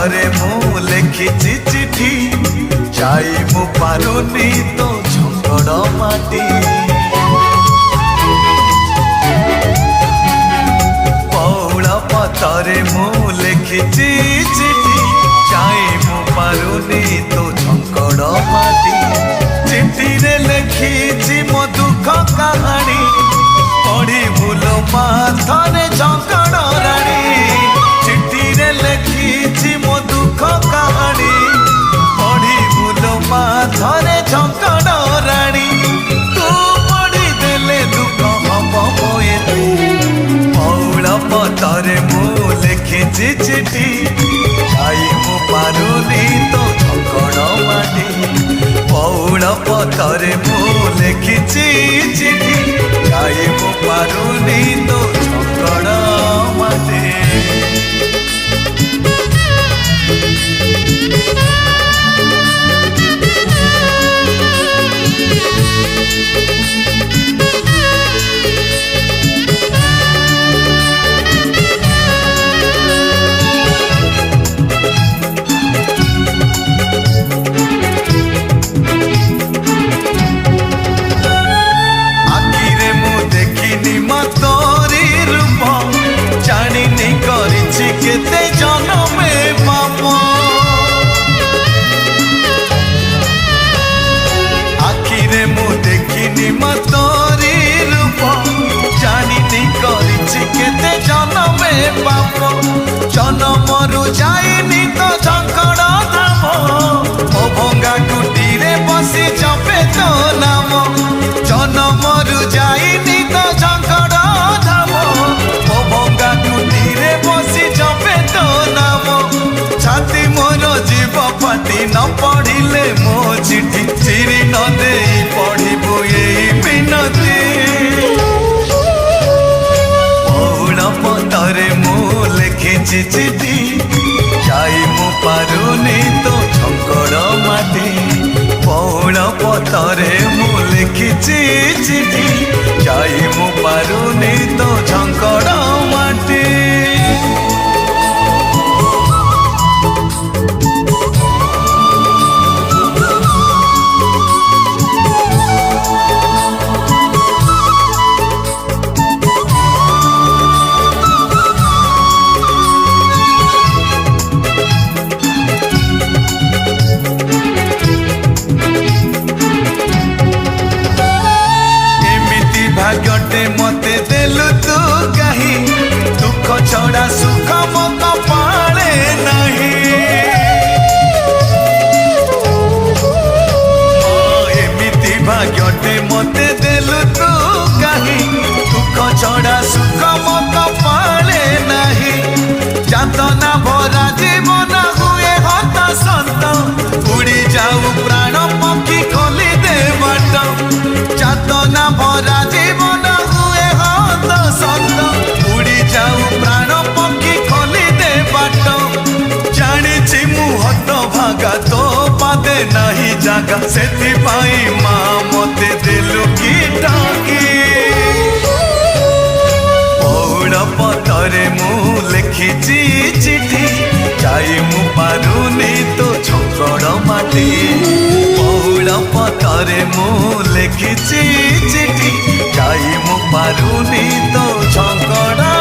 रे मु लिखिची चिठी जाई मु पारुनी तो झंगड़ माटी पौड़ा पतरे मु लिखिची चिठी जाई मु पारुनी तो झंगड़ माटी चिठी रे लिखिची मो दुख कहानी पढ़ी भूलो माथरे झंगड़ रानी चिठी रे लिखिची मो दुख कहानी पढ़ी भूलो माथरे झंगड़ रानी तू पढ़ी देले दुख हम मोए पौड़ा पतरे मु लिखिची चिठी जाई मु पारुनी तो झंगड़ माटी पौड़ा पतरे मु लिखिची चिठी जाई मु पारुनी तो झंगड़ माटी केते जनमे पाप आखिरे मु देखिनी मतरी रूप जानिनी करिछि केते जनमे पाप जनमरु जाइनी तो झंकड़ धाम ओ भंगा कुटीरे बसी जपे तो नाम जनमरु जाइनी तो झंकड़ धाम ओ भंगा कुटीरे बसी जपे तो नाम छाती मोर जीव पाटी न पढ़िले मो चिठी चिरी न दे पढ़िबु एई बिनती पौड़ा पतरे मु लिखिछि चिठी जाई मु पारुनी तो झंकड़ माटी पौड़ा पतरे मु लिखिछि चिठी जाई मु पारुनी तो झंकड़ माटी भाग्यटे मते देलु तू कहीं दुख छड़ा सुख मत पाले नहीं एमिति भाग्यटे मते देलु तू कहीं दुख छड़ा सुख मत पाले नहीं जातना भरा जीवन हुए हता सत उड़ी जाऊ प्राण पक्षी खोली दे बाट जातना भरा जीवन हुए हत सत उड़ी जाऊ प्राण पक्षी खोली दे बाट जानिछि मु हत भागा तो पादे नहीं जागा सेति पाई माँ मते देलु की टाकी पौड़ा पतरे मु लिखिछि चिठी जाई मु पारुनी तो झंकड़ माटी पौड़ा पतरे मु लिखिछि चिठी जाई मु पारुनी तो झंकड़